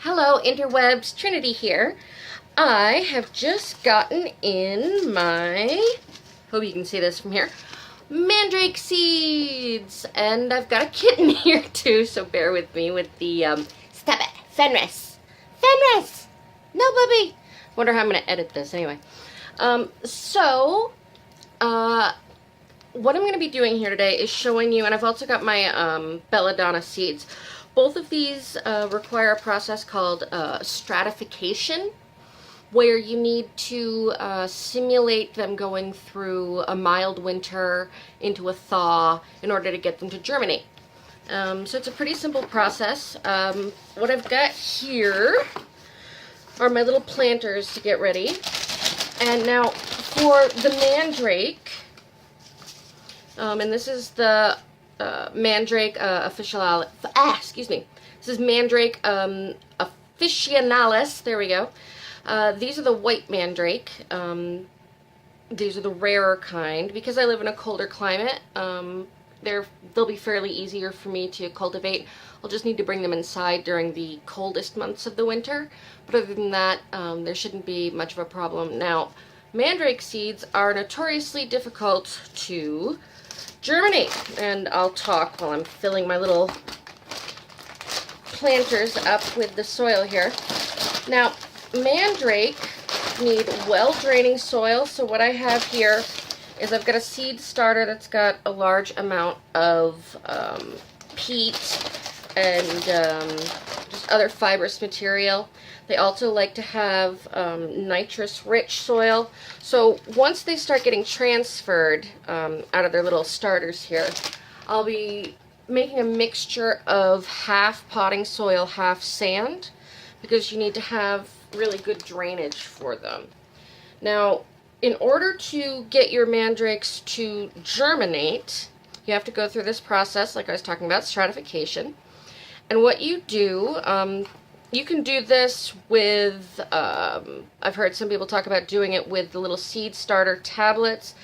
Hello interwebs, Trinity here. I have just gotten in my, hope you can see this from here, Mandrake seeds. And I've got a kitten here too, so bear with me with the, stop it, Fenris. Fenris! No, Bubby! Wonder how I'm going to edit this anyway. What I'm going to be doing here today is showing you, and I've also got my Belladonna seeds. Both of these require a process called stratification, where you need to simulate them going through a mild winter into a thaw in order to get them to germinate. So it's a pretty simple process. What I've got here are my little planters to get ready. And now for the Mandrake, and this is the Mandrake excuse me. This is Mandrake officinalis. There we go. These are the white Mandrake. These are the rarer kind. Because I live in a colder climate, they'll be fairly easier for me to cultivate. I'll just need to bring them inside during the coldest months of the winter. But other than that, there shouldn't be much of a problem. Now, Mandrake seeds are notoriously difficult to germinate, and I'll talk while I'm filling my little planters up with the soil here. Now, Mandrake need well-draining soil, so what I have here is I've got a seed starter that's got a large amount of peat and just other fibrous material. They also like to have nitrous-rich soil. So once they start getting transferred out of their little starters here, I'll be making a mixture of half potting soil, half sand, because you need to have really good drainage for them. Now, in order to get your mandrakes to germinate, you have to go through this process, like I was talking about, stratification. And what you do, you can do this with, I've heard some people talk about doing it with the little seed starter tablets.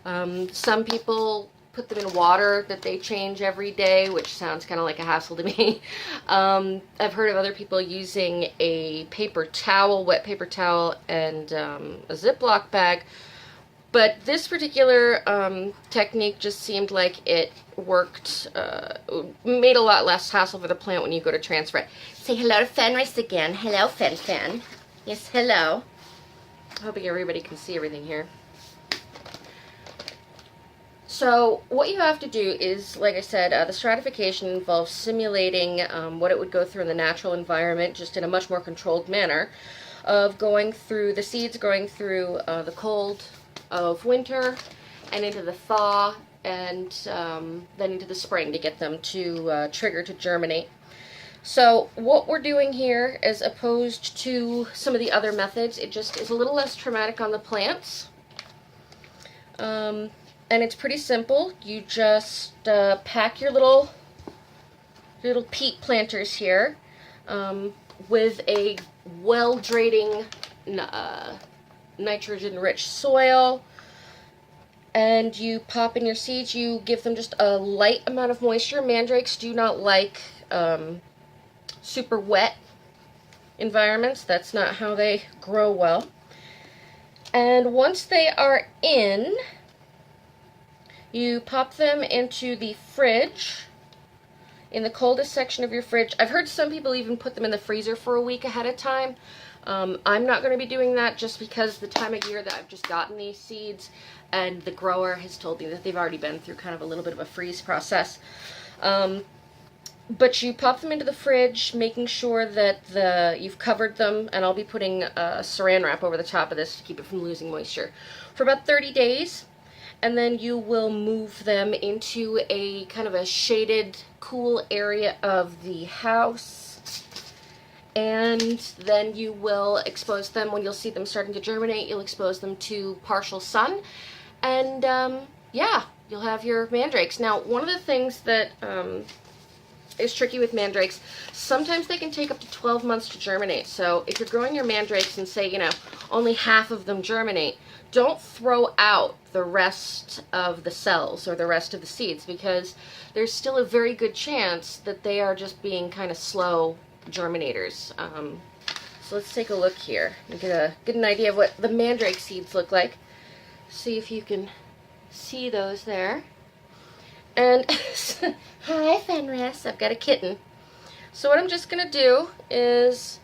Some people put them in water that they change every day, which sounds kind of like a hassle to me. I've heard of other people using a paper towel, wet paper towel, and a Ziploc bag. But this particular technique just seemed like it worked, made a lot less hassle for the plant when you go to transfer it. Say hello to Fenris again. Hello, Fen. Yes, hello. Hoping everybody can see everything here. So what you have to do is, like I said, the stratification involves simulating what it would go through in the natural environment, just in a much more controlled manner, of going through the seeds, going through the cold of winter and into the thaw, and then into the spring to get them to trigger to germinate. So what we're doing here, as opposed to some of the other methods, it just is a little less traumatic on the plants. And it's pretty simple. You just pack your little peat planters here with a well-draining nitrogen-rich soil, and you pop in your seeds. You give them just a light amount of moisture. Mandrakes do not like super wet environments. That's not how they grow well. And once they are in, you pop them into the fridge, in the coldest section of your fridge. I've heard some people even put them in the freezer for a week ahead of time. I'm not going to be doing that just because the time of year that I've just gotten these seeds, and the grower has told me that they've already been through kind of a little bit of a freeze process. But you pop them into the fridge, making sure that you've covered them, and I'll be putting saran wrap over the top of this to keep it from losing moisture, for about 30 days. And then you will move them into a kind of a shaded, cool area of the house. And then you will expose them. When you'll see them starting to germinate, you'll expose them to partial sun. And yeah, you'll have your mandrakes. Now, one of the things that is tricky with mandrakes, sometimes they can take up to 12 months to germinate. So if you're growing your mandrakes and say, only half of them germinate, don't throw out the rest of the cells or the rest of the seeds, because there's still a very good chance that they are just being kind of slow germinators. So let's take a look here and get an idea of what the mandrake seeds look like. See if you can see those there. And hi Fenris, I've got a kitten. So what I'm just going to do is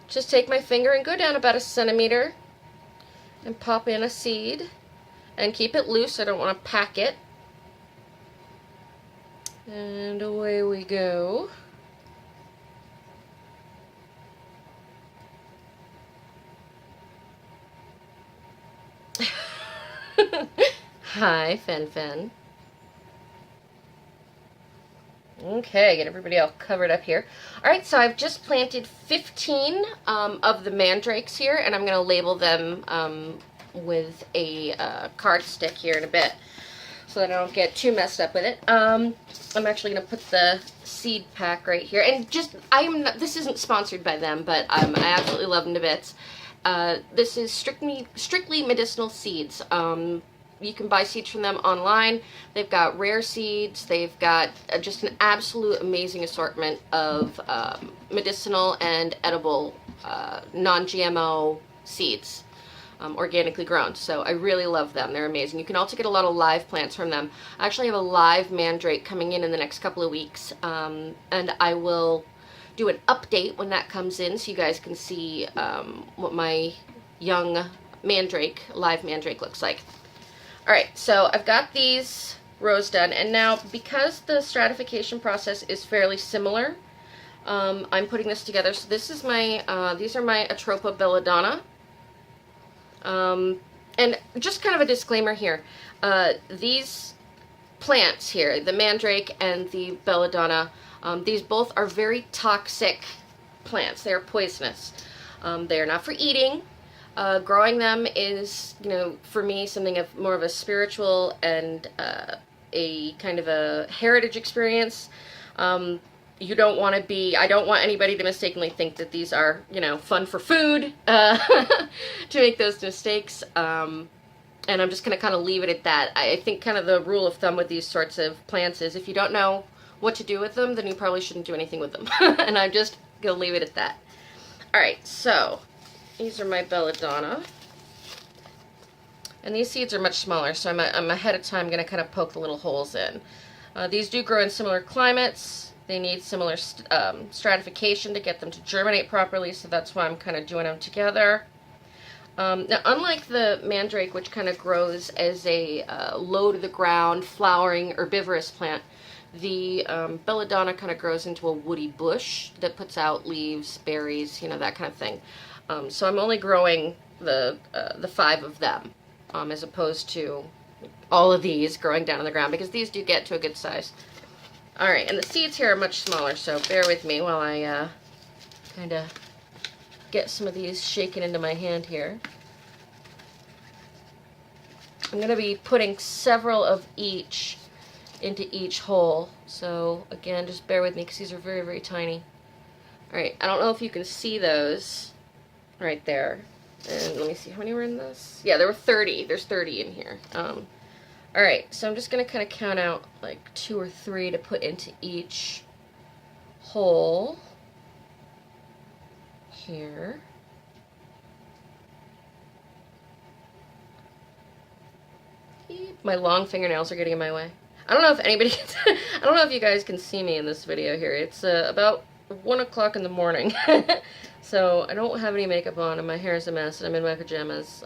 just take my finger and go down about 1 centimeter and pop in a seed and keep it loose. I don't want to pack it. And away we go. Hi, Fen. Okay, get everybody all covered up here. Alright, so I've just planted 15 of the mandrakes here, and I'm going to label them with a card stick here in a bit, so that I don't get too messed up with it. I'm actually going to put the seed pack right here, and just, this isn't sponsored by them, but I absolutely love them to bits. This is strictly medicinal seeds. You can buy seeds from them online. They've got rare seeds. They've got just an absolute amazing assortment of medicinal and edible non-GMO seeds, organically grown. So I really love them. They're amazing. You can also get a lot of live plants from them. I actually have a live mandrake coming in the next couple of weeks, and I will do an update when that comes in so you guys can see what my young mandrake, live mandrake, looks like. Alright, so I've got these rows done, and now because the stratification process is fairly similar, I'm putting this together. So this is my, these are my Atropa belladonna. And just kind of a disclaimer here, these plants here, the mandrake and the belladonna, these both are very toxic plants. They are poisonous. They are not for eating. Growing them is, you know, for me, something of more of a spiritual and a kind of a heritage experience. You don't want to be, I don't want anybody to mistakenly think that these are, you know, fun for food, to make those mistakes. And I'm just going to kind of leave it at that. I think kind of the rule of thumb with these sorts of plants is if you don't know what to do with them, then you probably shouldn't do anything with them. And I'm just going to leave it at that. Alright, so these are my belladonna. And these seeds are much smaller, so I'm ahead of time going to kind of poke the little holes in. These do grow in similar climates. They need similar stratification to get them to germinate properly, so that's why I'm kind of doing them together. Now, unlike the mandrake, which kind of grows as a low-to-the-ground, flowering, herbivorous plant, the belladonna kind of grows into a woody bush that puts out leaves, berries, you know, that kind of thing. So I'm only growing the 5 of them, as opposed to all of these growing down on the ground, because these do get to a good size. Alright, and the seeds here are much smaller, so bear with me while I kind of get some of these shaken into my hand here. I'm going to be putting several of each into each hole, so again, just bear with me because these are very, very tiny. Alright, I don't know if you can see those right there. And let me see, how many were in this? Yeah, there were 30. There's 30 in here. Alright, so I'm just going to kind of count out like 2 or 3 to put into each hole here. My long fingernails are getting in my way. I don't know if anybody I don't know if you guys can see me in this video here. It's about 1 o'clock in the morning. So I don't have any makeup on and my hair is a mess and I'm in my pajamas,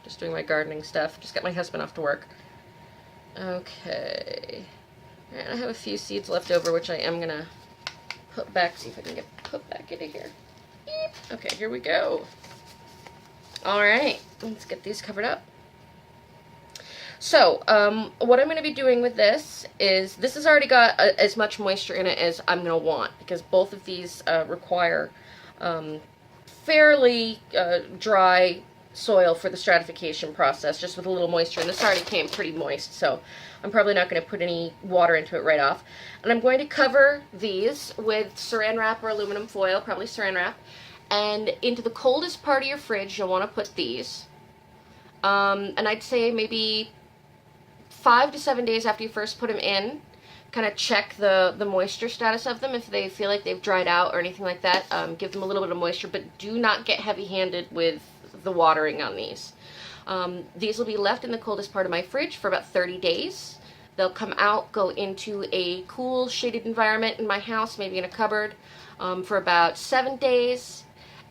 just doing my gardening stuff. Just got my husband off to work. Okay. Alright, I have a few seeds left over which I am gonna put back, see if I can get put back into here. Beep. Okay, here we go. Alright, let's get these covered up. So, what I'm going to be doing with this has already got as much moisture in it as I'm going to want, because both of these require fairly dry soil for the stratification process, just with a little moisture, and this already came pretty moist, so I'm probably not going to put any water into it right off. And I'm going to cover these with saran wrap or aluminum foil, probably saran wrap, and into the coldest part of your fridge you'll want to put these. And I'd say maybe 5 to 7 days after you first put them in, kind of check the moisture status of them. If they feel like they've dried out or anything like that, give them a little bit of moisture, but do not get heavy-handed with the watering on these. These will be left in the coldest part of my fridge for about 30 days. They'll come out, go into a cool, shaded environment in my house, maybe in a cupboard, for about 7 days.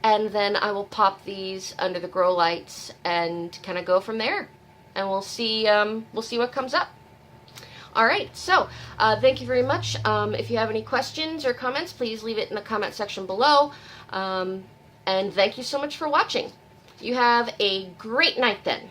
And then I will pop these under the grow lights and kind of go from there. And we'll see what comes up. All right, so thank you very much. If you have any questions or comments, please leave it in the comment section below. And thank you so much for watching. You have a great night then.